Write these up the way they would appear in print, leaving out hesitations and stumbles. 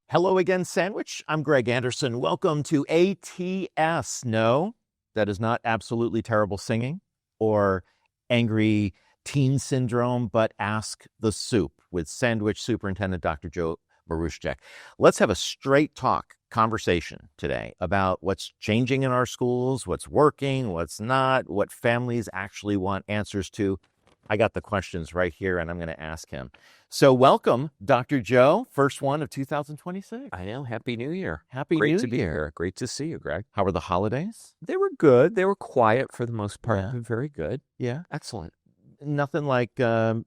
Hello again, Sandwich. I'm Greg Anderson. Welcome to ATS. No, that is not absolutely terrible singing or angry teen syndrome, but Ask the Supt with Sandwich Superintendent Dr. Joe Maruszczak. Let's have a straight talk conversation today about what's changing in our schools, what's working, what's not, what families actually want answers to. I got the questions right here, and I'm going to ask him. So welcome, Dr. Joe, first one of 2026. I know. Happy New Year. Happy New Great Year. to be here. Great to see you, Greg. How were the holidays? They were good. They were quiet for the most part. Yeah. Very good. Yeah. Excellent. Nothing like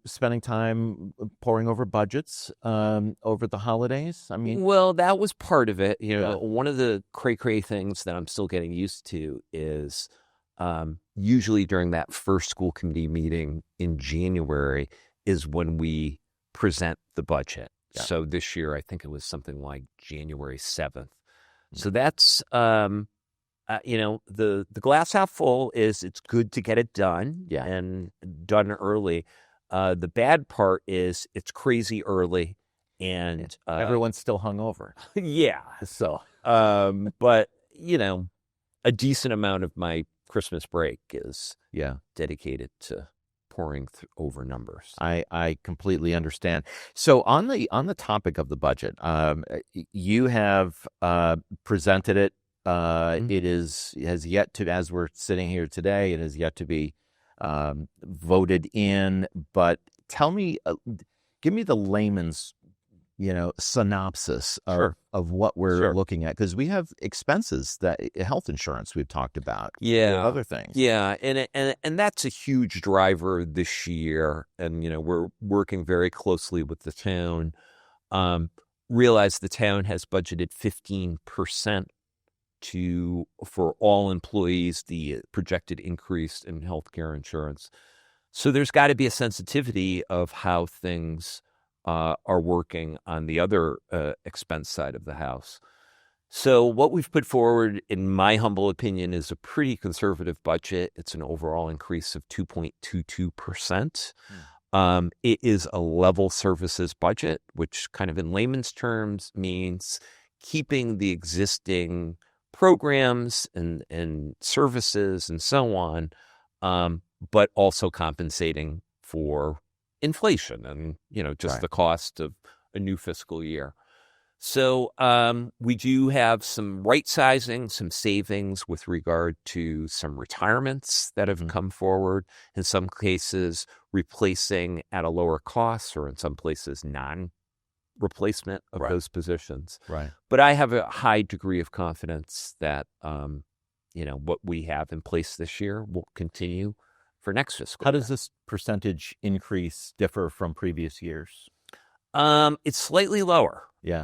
spending time poring over budgets over the holidays? I mean, Well, that was part of it. Yeah. One of the cray-cray things that I'm still getting used to is usually during that first school committee meeting in January is when we present the budget. Yeah. So this year, I think it was something like January 7th. So that's, the glass half full is it's good to get it done and done early. The bad part is it's crazy early and everyone's still hungover. Yeah. So, but, a decent amount of my Christmas break is dedicated to pouring over numbers. I completely understand. So on the topic of the budget, you have presented it. It has yet to, as we're sitting here today, it has yet to be voted in. But tell me, give me the layman's, synopsis of what we're looking at, because we have expenses, that health insurance we've talked about, other things, and that's a huge driver this year. And we're working very closely with the town. Realize the town has budgeted 15% for all employees, the projected increase in healthcare insurance. So there's got to be a sensitivity of how things are working on the other expense side of the house. So what we've put forward, in my humble opinion, is a pretty conservative budget. It's an overall increase of 2.22%. It is a level services budget, which kind of in layman's terms means keeping the existing programs and services and so on, but also compensating for inflation and, just the cost of a new fiscal year. So we do have some right sizing, some savings with regard to some retirements that have come forward, in some cases replacing at a lower cost, or in some places non-replacement of those positions. Right. But I have a high degree of confidence that, what we have in place this year will continue for next fiscal year. How does this percentage increase differ from previous years? It's slightly lower. Yeah.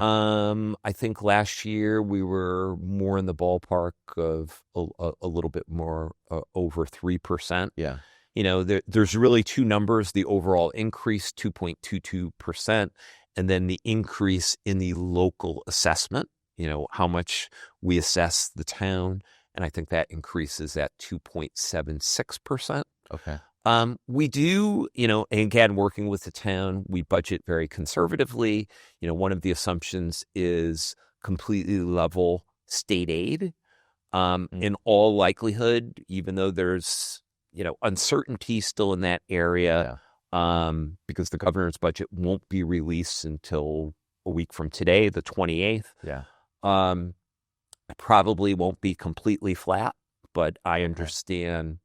I think last year we were more in the ballpark of a little bit more over 3%. Yeah. There's really two numbers: the overall increase, 2.22%, and then the increase in the local assessment. How much we assess the town, and I think that increases at 2.76%. Okay. We do, and again, working with the town, we budget very conservatively. One of the assumptions is completely level state aid. In all likelihood, even though there's, uncertainty still in that area, because the governor's budget won't be released until a week from today, the 28th. Yeah. It probably won't be completely flat, but I understand,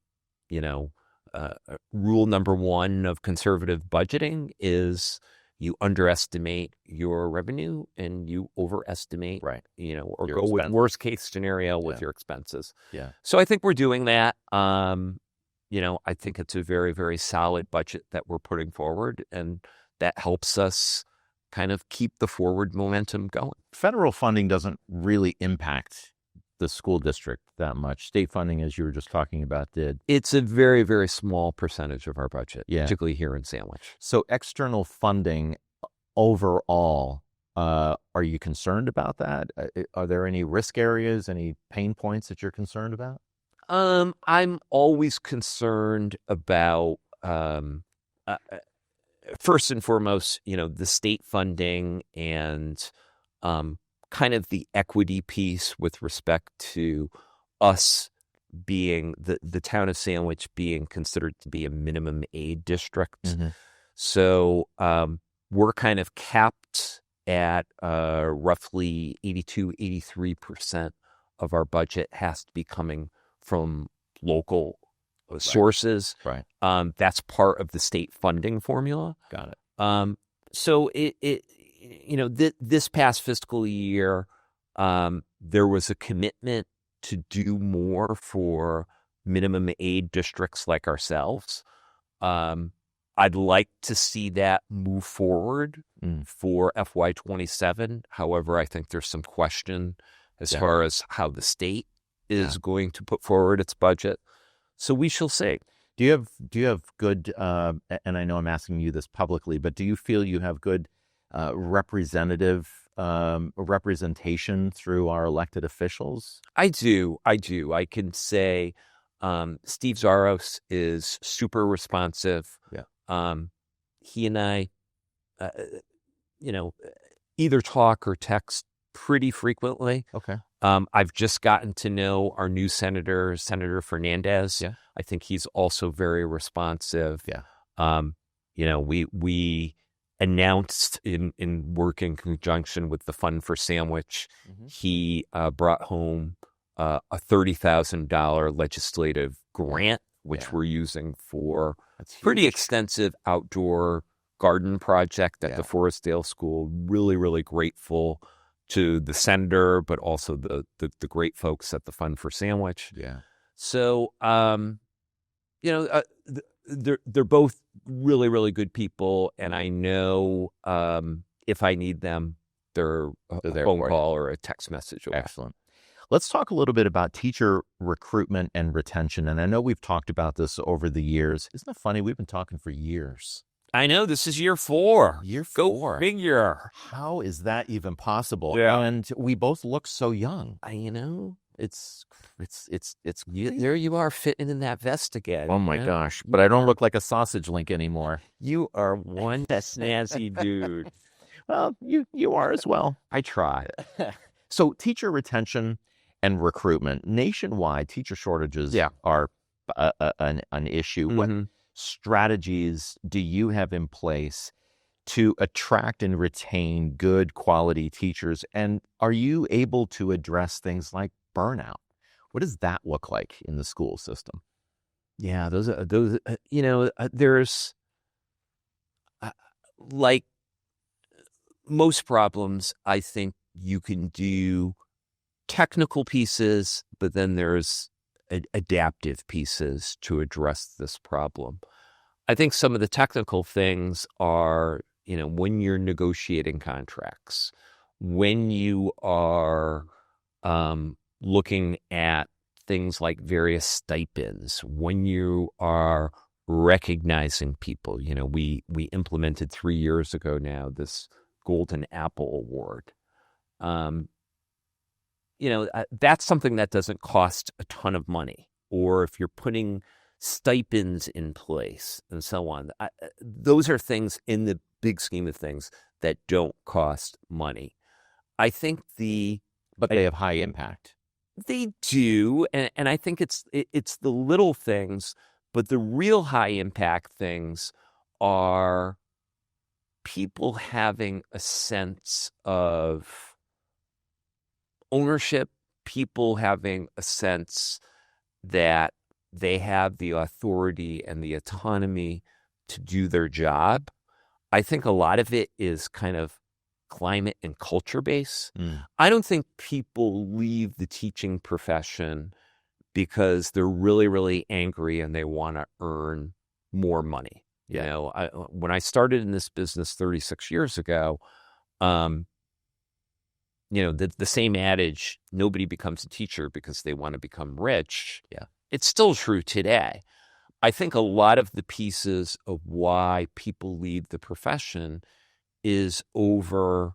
rule number one of conservative budgeting is you underestimate your revenue and you overestimate, or your go expense. with worst case scenario with your expenses. Yeah. So I think we're doing that. I think it's a very, very solid budget that we're putting forward, and that helps us kind of keep the forward momentum going. Federal funding doesn't really impact the school district that much. State funding, as you were just talking about, did. It's a very, very small percentage of our budget, particularly here in Sandwich. So external funding overall, are you concerned about that? Are there any risk areas, any pain points that you're concerned about? I'm always concerned about, first and foremost, the state funding and kind of the equity piece with respect to us being the town of Sandwich being considered to be a minimum aid district. Mm-hmm. So we're kind of capped at roughly 83% of our budget has to be coming from local sources. Right. That's part of the state funding formula. Got it. So this past fiscal year, there was a commitment to do more for minimum aid districts like ourselves. I'd like to see that move forward for FY27. However, I think there's some question as far as how the state is going to put forward its budget. So we shall see. Do you have good, and I know I'm asking you this publicly, but do you feel you have good representation through our elected officials? I do. I can say Steve Zaros is super responsive. Yeah. He and I, either talk or text pretty frequently. Okay. I've just gotten to know our new Senator Fernandez. Yeah. I think he's also very responsive. Yeah. We announced in work in conjunction with the Fund for Sandwich, he brought home a $30,000 legislative grant, which we're using for a pretty extensive outdoor garden project at the Forestdale School. Really, really grateful to the senator, but also the great folks at the Fund for Sandwich. Yeah. So, they're both really, really good people, and I know if I need them, they're a phone call or a text message away. Excellent. Let's talk a little bit about teacher recruitment and retention. And I know we've talked about this over the years. Isn't it funny? We've been talking for years. I know. This is year 4. Year 4. Go figure. How is that even possible? Yeah. And we both look so young. It's crazy. there you are fitting in that vest again. Oh my gosh. But I don't look like a sausage link anymore. You are one snazzy dude. Well, you are as well. I try. So teacher retention and recruitment, nationwide teacher shortages are an issue. What strategies do you have in place to attract and retain good quality teachers? And are you able to address things like burnout? What does that look like in the school system? Yeah, there's like most problems, I think you can do technical pieces, but then there's adaptive pieces to address this problem. I think some of the technical things are, when you're negotiating contracts, when you are looking at things like various stipends, when you are recognizing people. We implemented 3 years ago now this Golden Apple Award. That's something that doesn't cost a ton of money. Or if you're putting stipends in place and so on, those are things in the big scheme of things that don't cost money. I think but they have high impact. They do, and I think it's the little things, but the real high impact things are people having a sense of ownership, people having a sense that they have the authority and the autonomy to do their job. I think a lot of it is kind of climate and culture based. I don't think people leave the teaching profession because they're really, really angry and they want to earn more money. When I started in this business 36 years ago, the same adage, nobody becomes a teacher because they want to become rich. Yeah. It's still true today. I think a lot of the pieces of why people leave the profession is over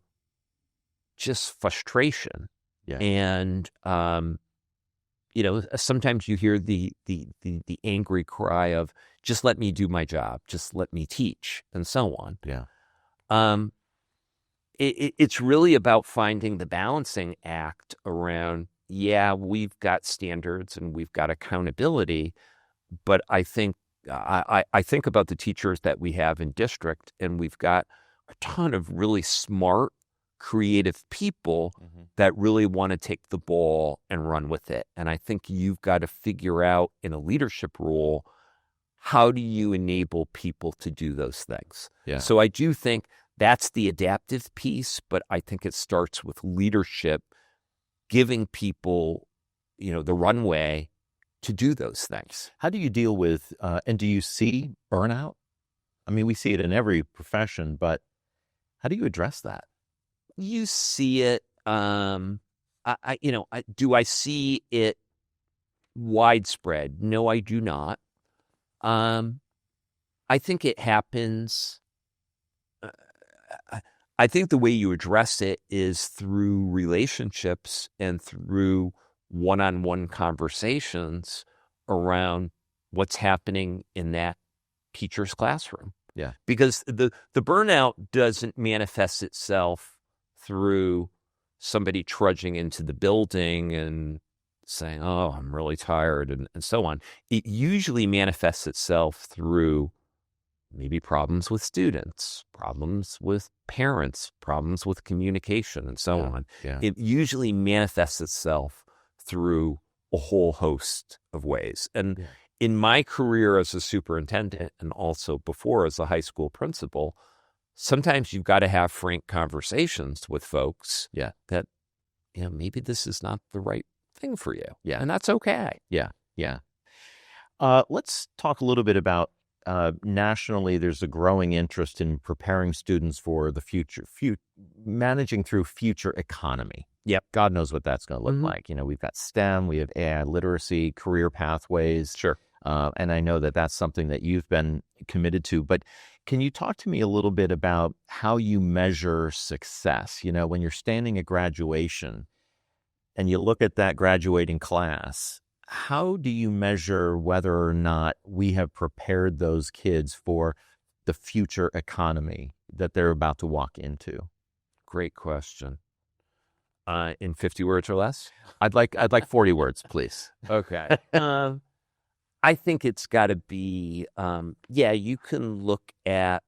just frustration. Yeah. And, sometimes you hear the angry cry of, just let me do my job, just let me teach, and so on. Yeah. it's really about finding the balancing act around, yeah, we've got standards and we've got accountability, but I think I think about the teachers that we have in district, and we've got a ton of really smart, creative people that really want to take the ball and run with it. And I think you've got to figure out in a leadership role, how do you enable people to do those things? Yeah. So I do think that's the adaptive piece, but I think it starts with leadership, giving people, the runway to do those things. How do you deal with, and do you see burnout? I mean, we see it in every profession, but how do you address that? You see it. Do I see it widespread? No, I do not. I think it happens. I think the way you address it is through relationships and through one-on-one conversations around what's happening in that teacher's classroom. Yeah. Because the burnout doesn't manifest itself through somebody trudging into the building and saying, oh, I'm really tired and so on. It usually manifests itself through maybe problems with students, problems with parents, problems with communication, and so on. Yeah. It usually manifests itself through a whole host of ways. And in my career as a superintendent, and also before as a high school principal, sometimes you've got to have frank conversations with folks that, maybe this is not the right thing for you. Yeah. And that's okay. Yeah. Let's talk a little bit about nationally, there's a growing interest in preparing students for the future, managing through future economy. Yep. God knows what that's going to look like. We've got STEM, we have AI literacy, career pathways. Sure. And I know that that's something that you've been committed to. But can you talk to me a little bit about how you measure success? When you're standing at graduation and you look at that graduating class, how do you measure whether or not we have prepared those kids for the future economy that they're about to walk into? Great question. In 50 words or less? I'd like 40 words, please. Okay. I think it's got to be, you can look at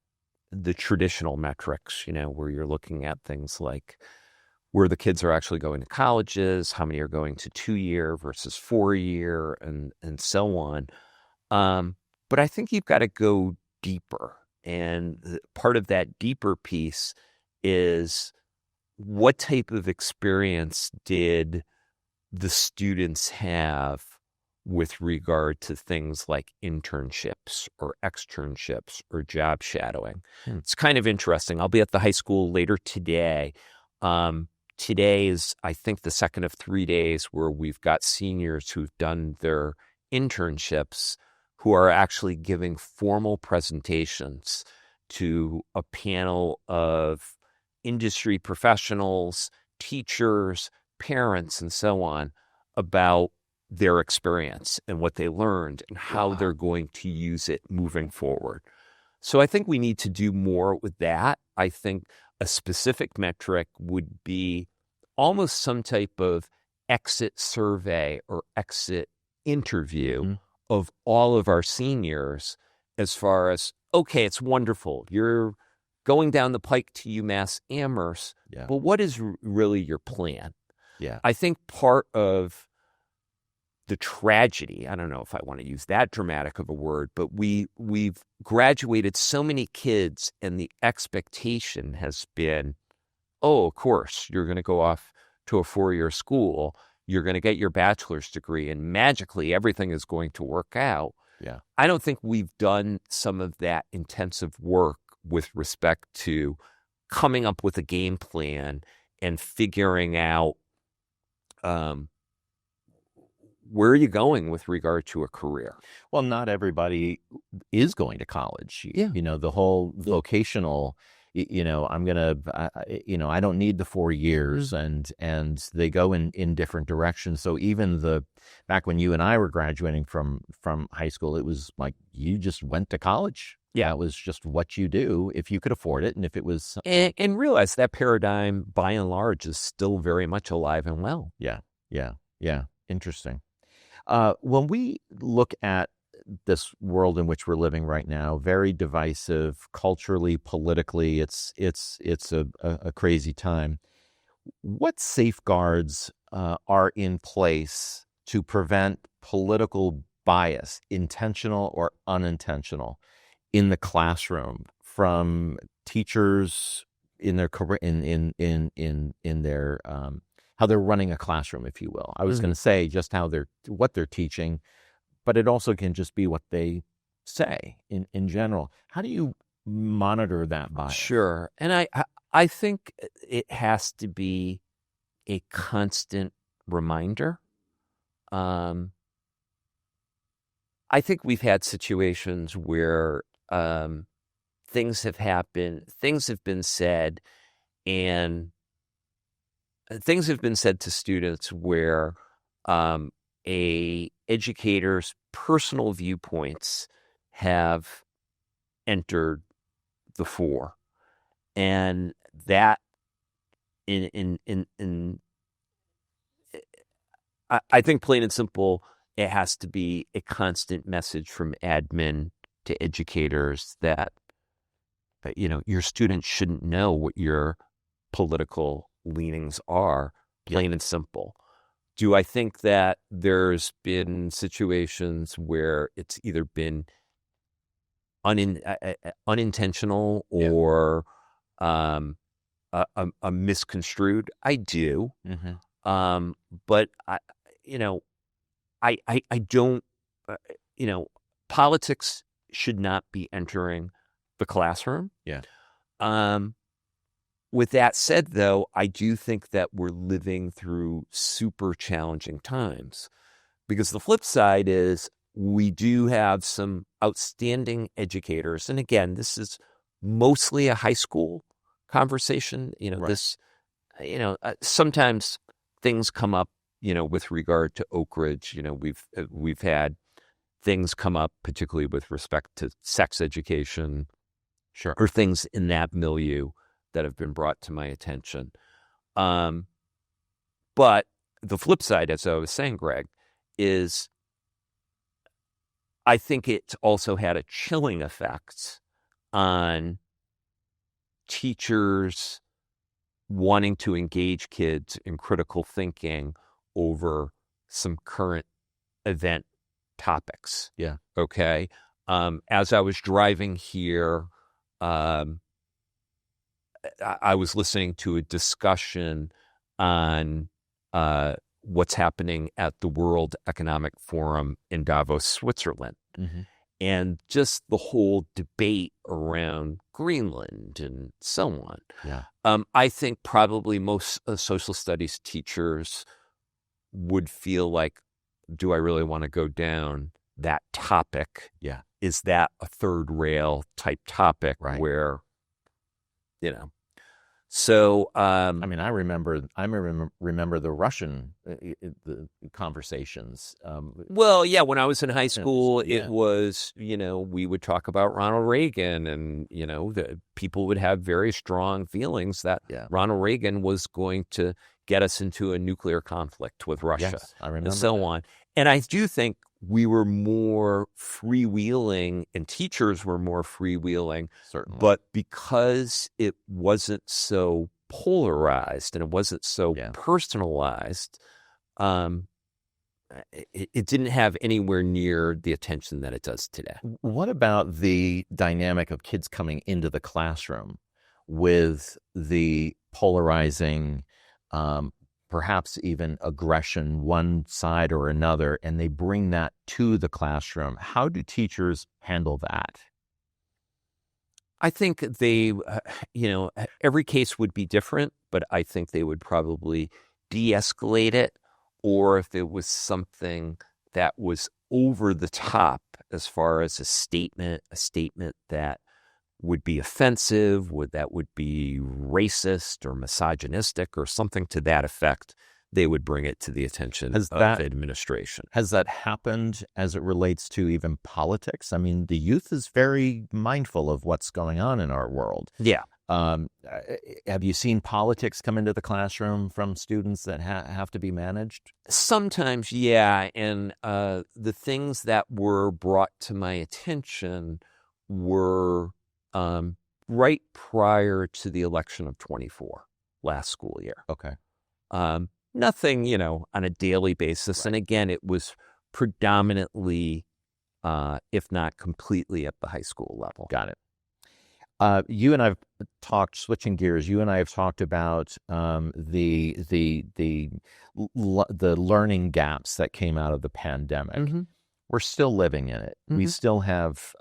the traditional metrics, where you're looking at things like where the kids are actually going to colleges, how many are going to 2-year versus 4-year, and so on. But I think you've got to go deeper. And part of that deeper piece is, what type of experience did the students have with regard to things like internships or externships or job shadowing? It's kind of interesting. I'll be at the high school later today. Today is, I think, the second of 3 days where we've got seniors who've done their internships who are actually giving formal presentations to a panel of industry professionals, teachers, parents, and so on about their experience and what they learned and how they're going to use it moving forward. So I think we need to do more with that. I think a specific metric would be almost some type of exit survey or exit interview of all of our seniors, as far as, okay, it's wonderful, you're going down the pike to UMass Amherst, but what is really your plan? Yeah. I think part of the tragedy, I don't know if I want to use that dramatic of a word, but we've graduated so many kids, and the expectation has been, oh, of course, you're going to go off to a 4-year school, you're going to get your bachelor's degree, and magically everything is going to work out. Yeah. I don't think we've done some of that intensive work with respect to coming up with a game plan and figuring out where are you going with regard to a career? Well, not everybody is going to college. Yeah. The whole vocational, I'm going to, I don't need the 4 years, and they go in different directions. So even back when you and I were graduating from high school, it was like, you just went to college. Yeah. That was just what you do if you could afford it. And if it was, And realize that paradigm, by and large, is still very much alive and well. yeah, yeah, yeah. Interesting. When we look at this world in which we're living right now, very divisive culturally, politically, it's a crazy time. What safeguards are in place to prevent political bias, intentional or unintentional, in the classroom from teachers in their career, in their how they're running a classroom, if you will? I was going to say just what they're teaching, but it also can just be what they say in general. How do you monitor that bias? Sure. And I think it has to be a constant reminder. I think we've had situations where things have happened, things have been said, and things have been said to students where a educator's personal viewpoints have entered the fore, and that I think plain and simple, it has to be a constant message from admin to educators that your students shouldn't know what your political leanings are, plain and simple. Do I think that there's been situations where it's either been unintentional or a misconstrued? I do. But I don't, politics should not be entering the classroom. Yeah. With that said, though, I do think that we're living through super challenging times, because the flip side is we do have some outstanding educators. And again, this is mostly a high school conversation. Sometimes things come up, with regard to Oak Ridge. We've had things come up, particularly with respect to sex education, sure, or things in that milieu that have been brought to my attention. But the flip side, as I was saying, Greg, is I think it also had a chilling effect on teachers wanting to engage kids in critical thinking over some current event topics. Yeah. Okay. As I was driving here, I was listening to a discussion on what's happening at the World Economic Forum in Davos, Switzerland. And just the whole debate around Greenland and so on. Yeah. I think probably most social studies teachers would feel like, do I really want to go down that topic? Yeah. Is that a third rail type topic? Right. Where, so, I remember the Russian the conversations. Well, yeah, when I was in high school, it was, we would talk about Ronald Reagan, and, the people would have very strong feelings that Ronald Reagan was going to get us into a nuclear conflict with Russia. Yes, I remember and so on. And I do think we were more freewheeling, and teachers were more freewheeling. Certainly. But because it wasn't so polarized and it wasn't so personalized, it didn't have anywhere near the attention that it does today. What about the dynamic of kids coming into the classroom with the polarizing, perhaps even aggression, one side or another, and they bring that to the classroom? How do teachers handle that? I think they, every case would be different, but I think they would probably de-escalate it, or if it was something that was over the top as far as a statement that would be offensive, that would be racist or misogynistic or something to that effect, they would bring it to the attention of administration. Has that happened as it relates to even politics? I mean, the youth is very mindful of what's going on in our world. Yeah. Have you seen politics come into the classroom from students that have to be managed? Sometimes, yeah. And the things that were brought to my attention were right prior to the election of 24 last school year. Okay. Nothing, on a daily basis. Right. And again, it was predominantly, if not completely, at the high school level. Got it. You and I've talked, switching gears, you and I have talked about the learning gaps that came out of the pandemic. Mm-hmm. We're still living in it. Mm-hmm. We still have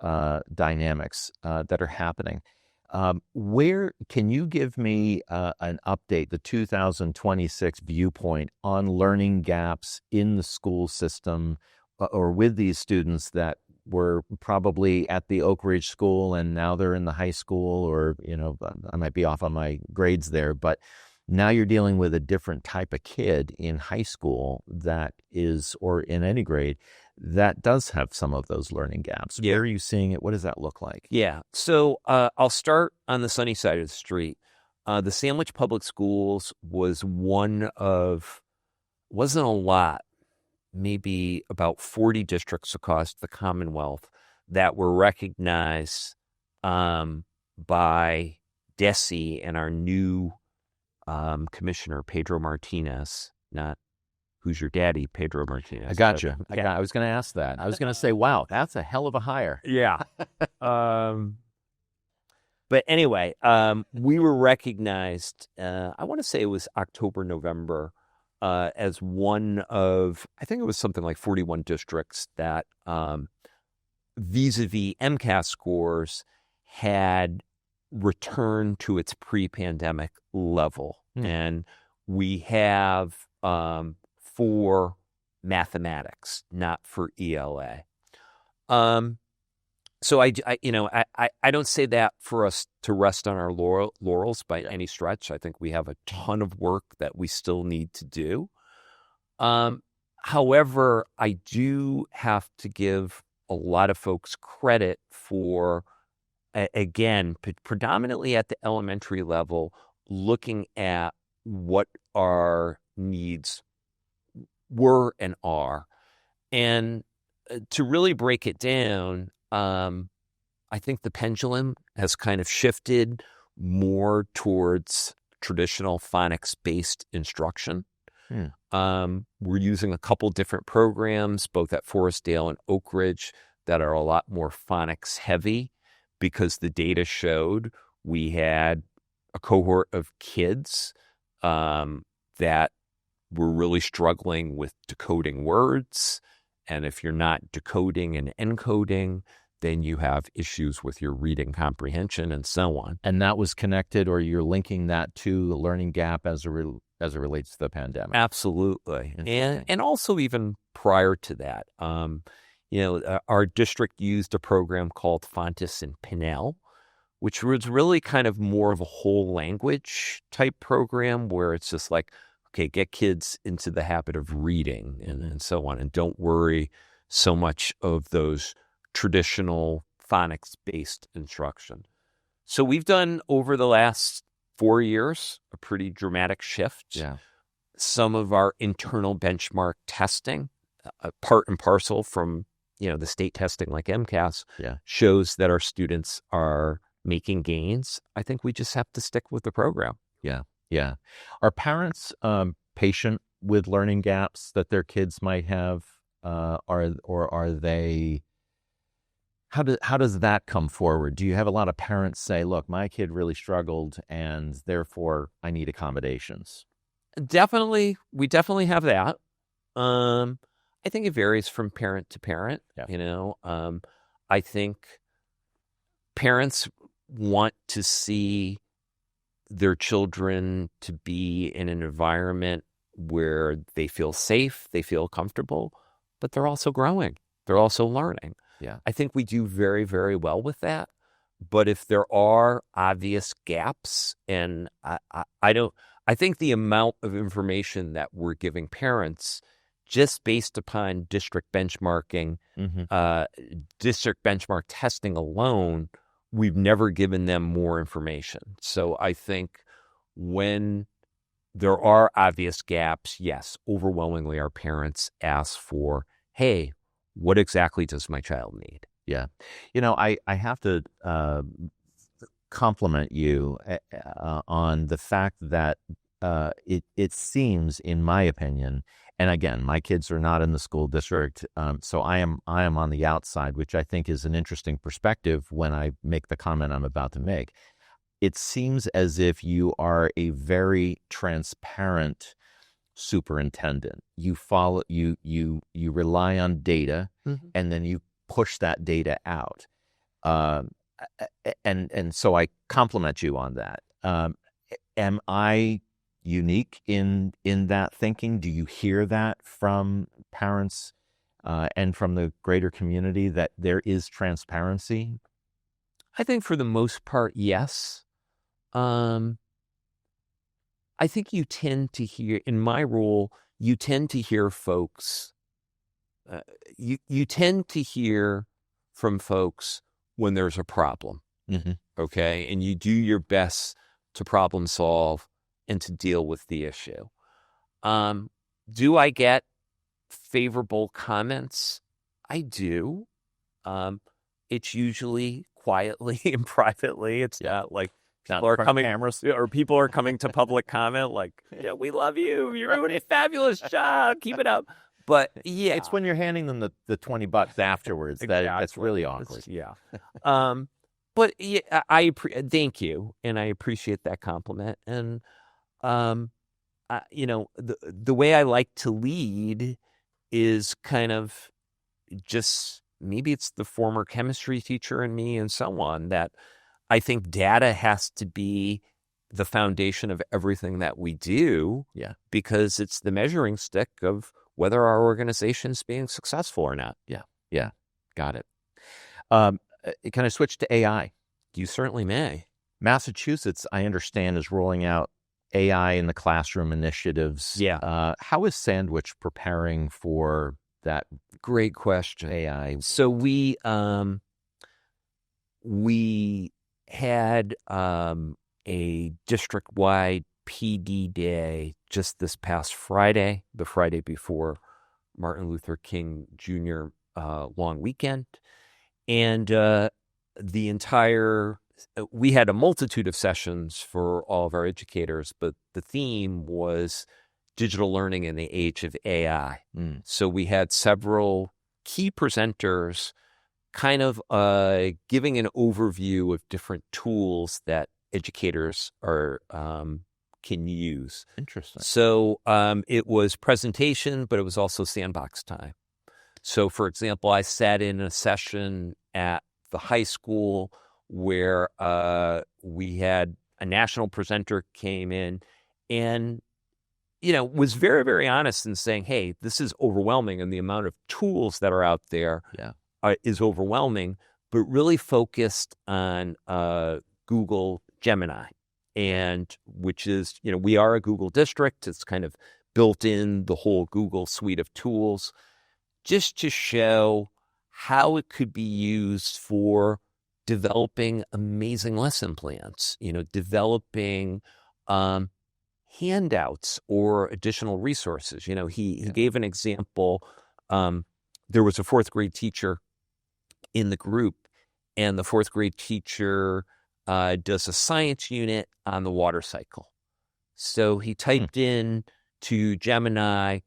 dynamics that are happening. Where can you give me an update, the 2026 viewpoint on learning gaps in the school system or with these students that were probably at the Oak Ridge School and now they're in the high school, or, I might be off on my grades there, but now you're dealing with a different type of kid in high school that is, or in any grade, that does have some of those learning gaps. Yeah. Where are you seeing it? What does that look like? Yeah. So I'll start on the sunny side of the street. The Sandwich Public Schools was one of, wasn't a lot, maybe about 40 districts across the Commonwealth that were recognized by DESE and our new commissioner, Pedro Martinez, not who's your daddy, Pedro Martinez. I got you. I was going to ask that. I was going to say, wow, that's a hell of a hire. Yeah. But anyway, we were recognized, I want to say it was October, November, as one of, I think it was something like 41 districts that vis-a-vis MCAS scores had returned to its pre-pandemic level. And we have for mathematics, not for ELA. So I don't say that for us to rest on our laurels by any stretch. I think we have a ton of work that we still need to do. However, I do have to give a lot of folks credit for, again, predominantly at the elementary level, looking at what our needs were and are. And to really break it down, I think the pendulum has kind of shifted more towards traditional phonics-based instruction. We're using a couple different programs, both at Forestdale and Oak Ridge, that are a lot more phonics-heavy because the data showed we had a cohort of kids that were really struggling with decoding words. And if you're not decoding and encoding, then you have issues with your reading comprehension and so on. And that was connected, or you're linking that to the learning gap as it relates to the pandemic. Absolutely. And also even prior to that, our district used a program called Fontes and Pinnell, which was really kind of more of a whole language type program where it's just like, okay, get kids into the habit of reading and so on. And don't worry so much of those traditional phonics-based instruction. So we've done, over the last 4 years, a pretty dramatic shift. Yeah. Some of our internal benchmark testing, part and parcel from, the state testing like MCAS, shows that our students are making gains. I think we just have to stick with the program. Yeah. Yeah. Are parents patient with learning gaps that their kids might have? Or are they, how does that come forward? Do you have a lot of parents say, look, my kid really struggled and therefore I need accommodations? Definitely. We definitely have that. I think it varies from parent to parent. Yeah. I think parents want to see their children to be in an environment where they feel safe, they feel comfortable, but they're also growing. They're also learning. Yeah. I think we do very, very well with that. But if there are obvious gaps, and I I think the amount of information that we're giving parents just based upon district benchmarking, district benchmark testing alone, we've never given them more information. So I think when there are obvious gaps, yes, overwhelmingly our parents ask for, hey, what exactly does my child need? Yeah. I have to compliment you on the fact that it seems, in my opinion, and again, my kids are not in the school district, so I am on the outside, which I think is an interesting perspective when I make the comment I'm about to make. It seems as if you are a very transparent superintendent. You rely on data, and then you push that data out. And so I compliment you on that. Am I unique in that thinking? Do you hear that from parents and from the greater community, that there is transparency? I think for the most part, yes. I think you tend to hear, in my role, you tend to hear folks, you tend to hear from folks when there's a problem, okay? And you do your best to problem solve and to deal with the issue. Do I get favorable comments? I do. It's usually quietly and privately. It's not like people are coming cameras, or people are coming to public comment like, yeah, we love you. You're doing a fabulous job. Keep it up. But yeah, it's when you're handing them the $20 afterwards that's really awkward. But yeah, thank you, and I appreciate that compliment. And the way I like to lead is kind of just, maybe it's the former chemistry teacher in me and so on, that I think data has to be the foundation of everything that we do. Yeah. Because it's the measuring stick of whether our organization is being successful or not. Yeah. Yeah. Got it. Can I switch to AI? You certainly may. Massachusetts, I understand, is rolling out AI in the classroom initiatives. Yeah. How is Sandwich preparing for that? Great question. AI. So we had a district-wide PD day just this past Friday, the Friday before Martin Luther King Jr. Long weekend. And we had a multitude of sessions for all of our educators, but the theme was digital learning in the age of AI. So we had several key presenters kind of giving an overview of different tools that educators can use. Interesting. So it was presentation, but it was also sandbox time. So, for example, I sat in a session at the high school where we had a national presenter came in and, was very, very honest in saying, hey, this is overwhelming, and the amount of tools that are out there is overwhelming, but really focused on Google Gemini, and which is, we are a Google district. It's kind of built in the whole Google suite of tools, just to show how it could be used for developing amazing lesson plans, developing handouts or additional resources. He gave an example. There was a fourth grade teacher in the group, and the fourth grade teacher does a science unit on the water cycle. So he typed in to Gemini,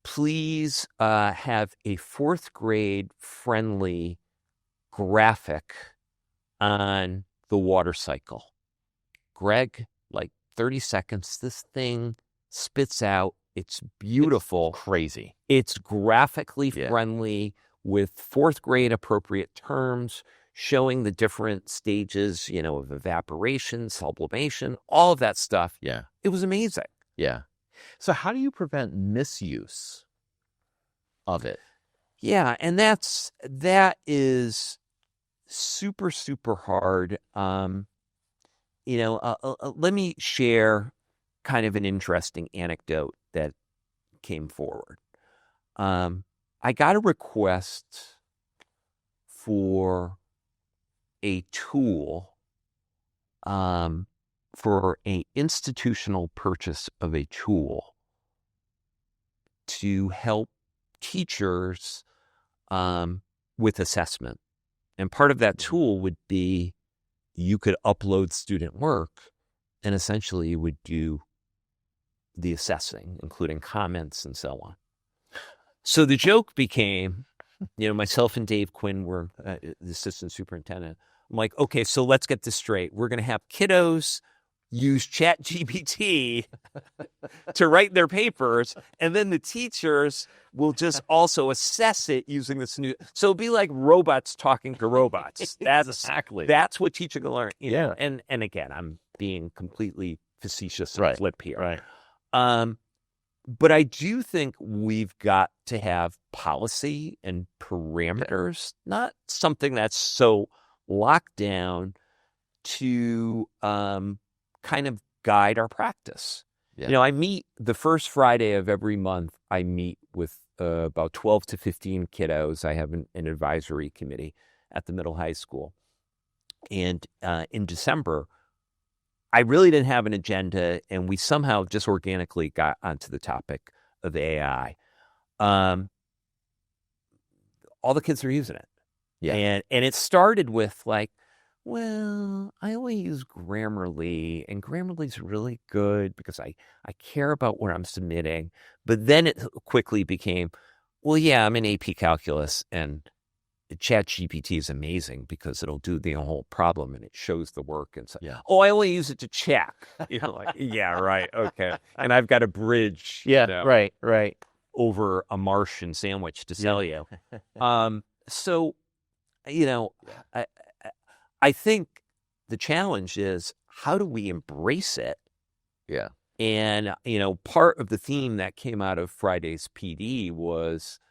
please have a fourth grade friendly graphic on the water cycle. Greg, like 30 seconds, this thing spits out. It's beautiful. It's crazy. It's graphically friendly with fourth grade appropriate terms, showing the different stages, of evaporation, sublimation, all of that stuff. Yeah. It was amazing. Yeah. So how do you prevent misuse of it? Yeah, and that is super, super hard. Let me share kind of an interesting anecdote that came forward. I got a request for a tool for a institutional purchase of a tool to help teachers with assessment. And part of that tool would be you could upload student work and essentially you would do the assessing, including comments and so on. So the joke became, myself and Dave Quinn were the assistant superintendent. I'm like, okay, so let's get this straight. We're going to have kiddos use ChatGPT to write their papers, and then the teachers will just also assess it using this new. So it'll be like robots talking to robots. That's what teaching and learning. Yeah. And again, I'm being completely facetious Right. and flip here. Right. But I do think we've got to have policy and parameters, not something that's so locked down to kind of guide our practice. Yeah. I meet the first Friday of every month. I meet with about 12 to 15 kiddos. I have an advisory committee at the middle high school. And in December, I really didn't have an agenda, and we somehow just organically got onto the topic of AI. All the kids are using it. Yeah. And it started with like, well, I only use Grammarly, and Grammarly's really good because I care about what I'm submitting. But then it quickly became, well, yeah, I'm in AP Calculus, and ChatGPT is amazing because it'll do the whole problem and it shows the work and so. Yeah. Oh, I only use it to check. Like, yeah, right, okay. And I've got a bridge. Yeah. Right. Over a Martian sandwich to sell you. So, I think the challenge is how do we embrace it? Yeah. And, part of the theme that came out of Friday's PD was,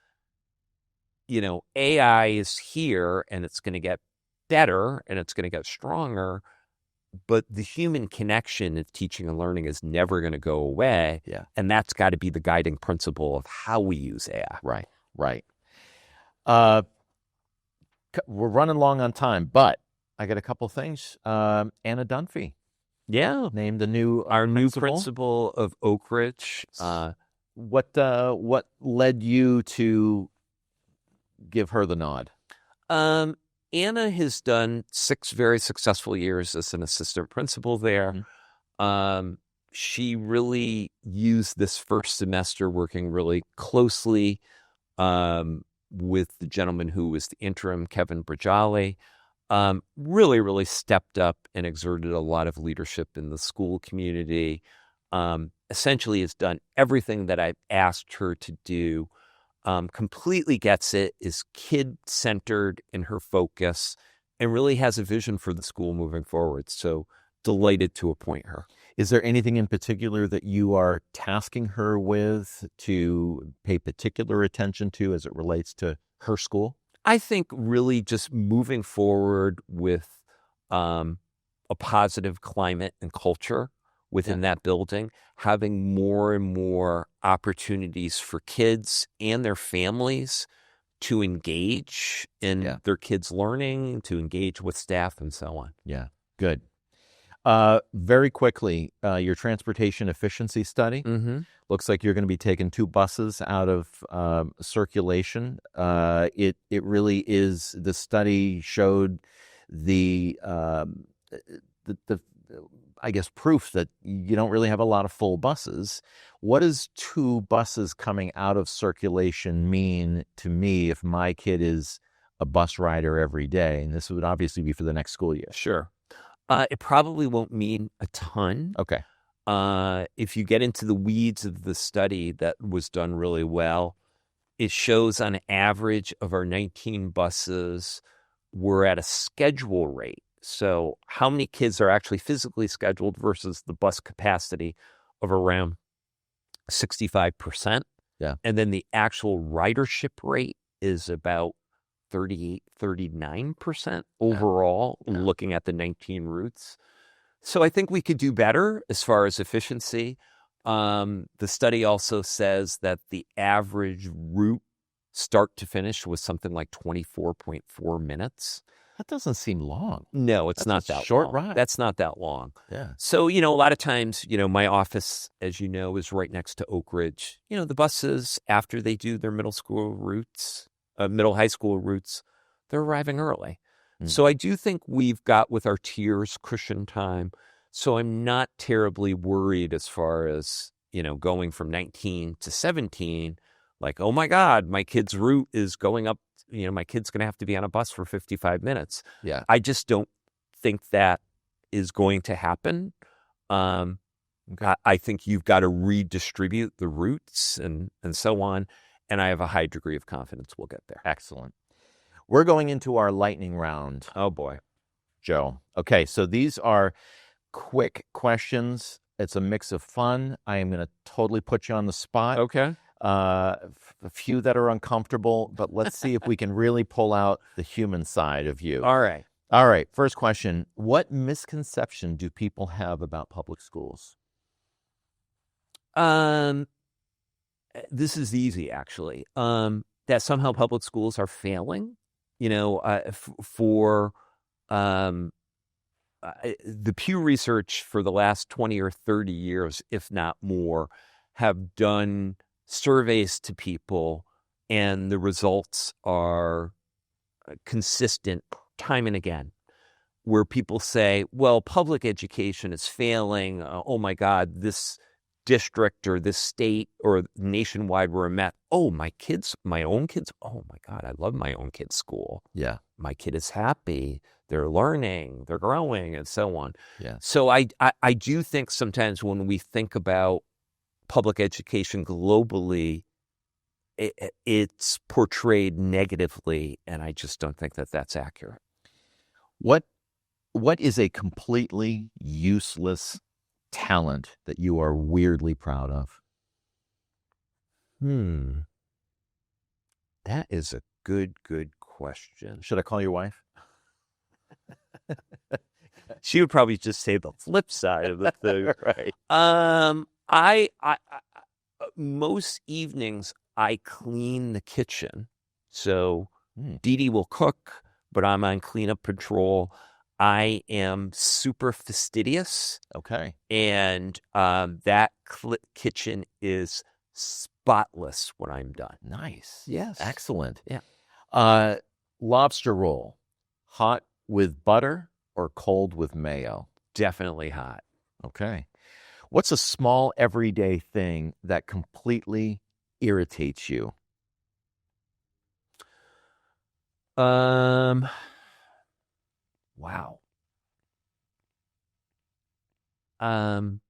AI is here and it's going to get better and it's going to get stronger, but the human connection of teaching and learning is never going to go away. Yeah. And that's got to be the guiding principle of how we use AI. Right. We're running long on time, but I got a couple things. Anna Dunphy. Yeah. Named our new principal of Oak Ridge. What led you to give her the nod? Anna has done 6 very successful years as an assistant principal there. Mm-hmm. She really used this first semester working really closely with the gentleman who was the interim, Kevin Brajali. Really, really stepped up and exerted a lot of leadership in the school community. Essentially has done everything that I've asked her to do. Completely gets it, is kid-centered in her focus, and really has a vision for the school moving forward. So delighted to appoint her. Is there anything in particular that you are tasking her with to pay particular attention to as it relates to her school? I think really just moving forward with a positive climate and culture within that building, having more and more opportunities for kids and their families to engage in their kids' learning, to engage with staff and so on. Yeah, good. Very quickly, your transportation efficiency study. Mm-hmm. Looks like you're going to be taking 2 buses out of circulation. It really is. The study showed the I guess proof that you don't really have a lot of full buses. What does 2 buses coming out of circulation mean to me if my kid is a bus rider every day? And this would obviously be for the next school year. Sure. It probably won't mean a ton. Okay. If you get into the weeds of the study that was done really well, it shows on average of our 19 buses, we're at a schedule rate. So how many kids are actually physically scheduled versus the bus capacity of around 65%. Yeah. And then the actual ridership rate is about 38, 39% overall, looking at the 19 routes. So I think we could do better as far as efficiency. The study also says that the average route start to finish was something like 24.4 minutes. That doesn't seem long. No, it's That's not a that short long. ride. That's not that long. Yeah. So, a lot of times, my office, as you know, is right next to Oak Ridge. The buses, after they do their middle high school routes, they're arriving early. So I do think we've got with our tiers cushion time. So I'm not terribly worried as far as, going from 19 to 17, like, oh my God, my kid's route is going up. My kid's going to have to be on a bus for 55 minutes. Yeah. I just don't think that is going to happen. I think you've got to redistribute the routes and so on. And I have a high degree of confidence we'll get there. Excellent. We're going into our lightning round. Oh, boy. Joe. Okay, so these are quick questions. It's a mix of fun. I am going to totally put you on the spot. Okay. A few that are uncomfortable, but let's see if we can really pull out the human side of you. All right. All right. First question. What misconception do people have about public schools? This is easy, actually. That somehow public schools are failing. The Pew Research for the last 20 or 30 years, if not more, have done surveys to people, and the results are consistent time and again, where people say, well, public education is failing. Oh my God, this district or this state or nationwide where I'm at. Oh, my own kids. Oh my God, I love my own kid's school. Yeah. My kid is happy. They're learning, they're growing, and so on. Yeah. So I do think sometimes when we think about public education globally, it's portrayed negatively, and I just don't think that that's accurate. What is a completely useless talent that you are weirdly proud of? That is a good question. Should I call your wife? She would probably just say the flip side of the thing. Right. I most evenings I clean the kitchen. So Dee Dee will cook, but I'm on cleanup patrol. I am super fastidious. Okay. And that kitchen is spotless when I'm done. Nice. Yes. Excellent. Yeah. Lobster roll, hot with butter or cold with mayo? Definitely hot. Okay. What's a small everyday thing that completely irritates you? Wow. I'm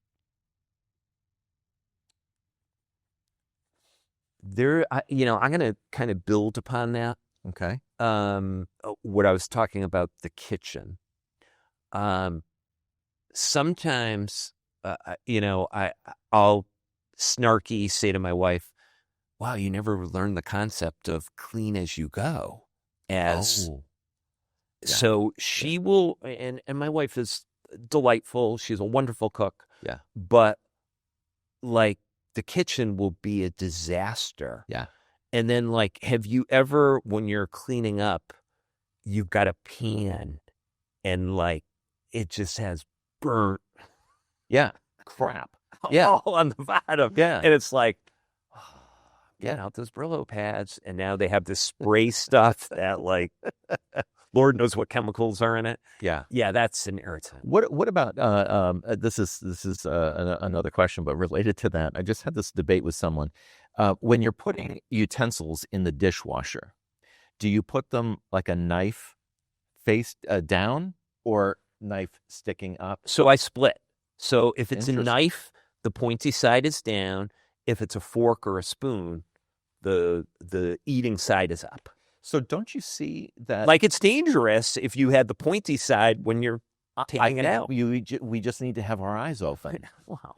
going to kind of build upon that. Okay. What I was talking about, the kitchen. Sometimes, I'll snarky say to my wife, wow, you never learned the concept of clean as you go. So she will, and my wife is delightful. She's a wonderful cook. Yeah. But like the kitchen will be a disaster. Yeah. And then like, have you ever, when you're cleaning up, you've got a pan and like it just has burnt crap all on the bottom. Yeah. And it's like, get out those Brillo pads. And now they have this spray stuff that like, Lord knows what chemicals are in it. Yeah. Yeah, that's an irritant. What about this is another question, but related to that, I just had this debate with someone. When you're putting utensils in the dishwasher, do you put them like a knife face down or knife sticking up? So I split. So if it's a knife, the pointy side is down. If it's a fork or a spoon, the eating side is up. So don't you see that? Like it's dangerous if you had the pointy side when you're taking it out. We just need to have our eyes open. Wow.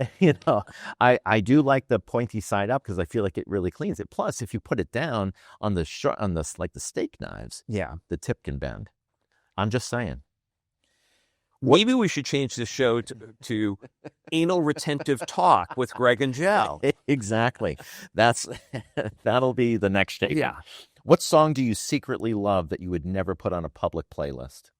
I do like the pointy side up because I feel like it really cleans it. Plus, if you put it down on the like the steak knives, yeah, the tip can bend. I'm just saying. Maybe we should change the show to anal retentive talk with Greg and Joe. Exactly. That'll be the next shape. Yeah. What song do you secretly love that you would never put on a public playlist?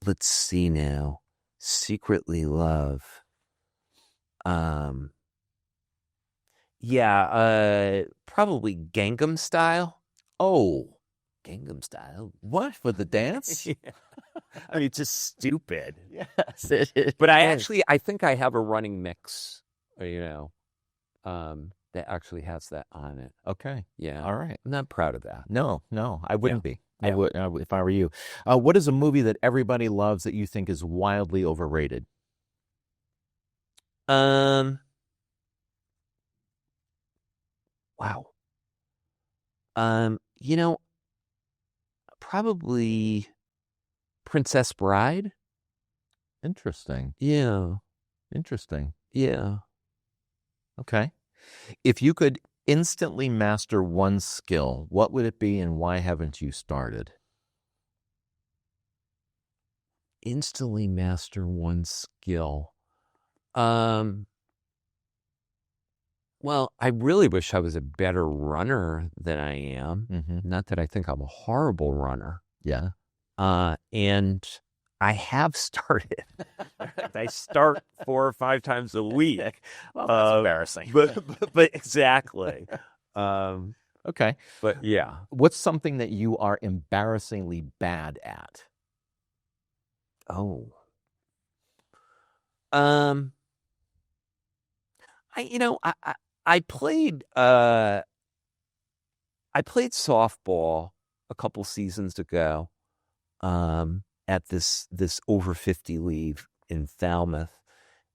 Let's see now. Secretly love. Probably Gangnam Style. Oh, Gangnam Style. what, for the dance? Yeah. I mean, it's just stupid. Yes, it is. But I think I have a running mix, that actually has that on it. Okay. Yeah. All right. I'm not proud of that. No, I wouldn't be. I Yeah. would if I were you. What is a movie that everybody loves that you think is wildly overrated? Wow. Probably Princess Bride. Interesting. Yeah. Interesting. Yeah. Okay. If you could instantly master one skill, what would it be and why haven't you started? Instantly master one skill. Well, I really wish I was a better runner than I am. Mm-hmm. Not that I think I'm a horrible runner. Yeah. And I have started. I start 4 or 5 times a week. Well, that's embarrassing. But exactly. Okay. But yeah. What's something that you are embarrassingly bad at? Oh. I played softball a couple seasons ago at this over 50 league in Falmouth,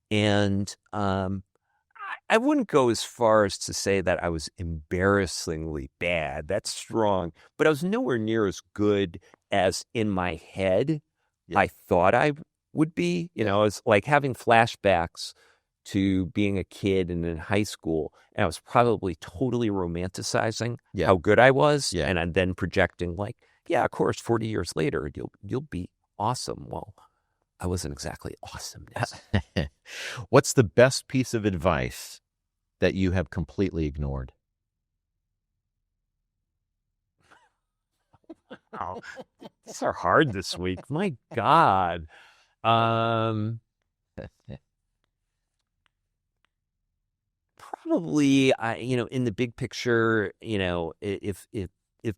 and I wouldn't go as far as to say that I was embarrassingly bad. That's strong, but I was nowhere near as good as in my head I thought I would be. I was like having flashbacks to being a kid and in high school, and I was probably totally romanticizing how good I was, and I'm then projecting like, of course, 40 years later you'll be awesome. Well, I wasn't exactly awesomeness. What's the best piece of advice that you have completely ignored? Oh, these are hard this week. My God. Probably, in the big picture, if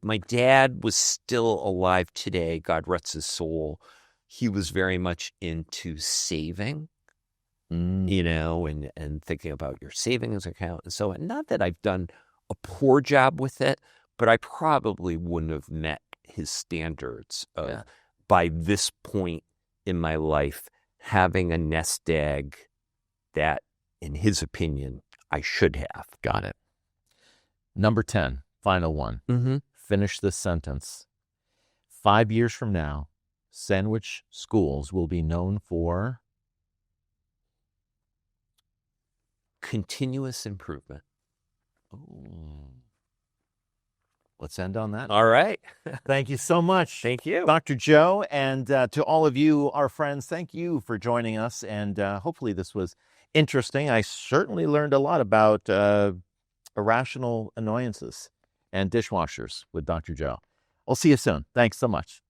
my dad was still alive today, God rest his soul, he was very much into saving, and thinking about your savings account and so on. Not that I've done a poor job with it, but I probably wouldn't have met his standards of, by this point in my life, having a nest egg that, in his opinion, I should have. Got it. Number 10, final one. Mm-hmm. Finish this sentence. 5 years from now, Sandwich Schools will be known for continuous improvement. Ooh. Let's end on that. All right. Thank you so much. Thank you, Dr. Joe. And to all of you, our friends, thank you for joining us. And hopefully this was interesting. I certainly learned a lot about irrational annoyances and dishwashers with Dr. Joe. I'll see you soon. Thanks so much.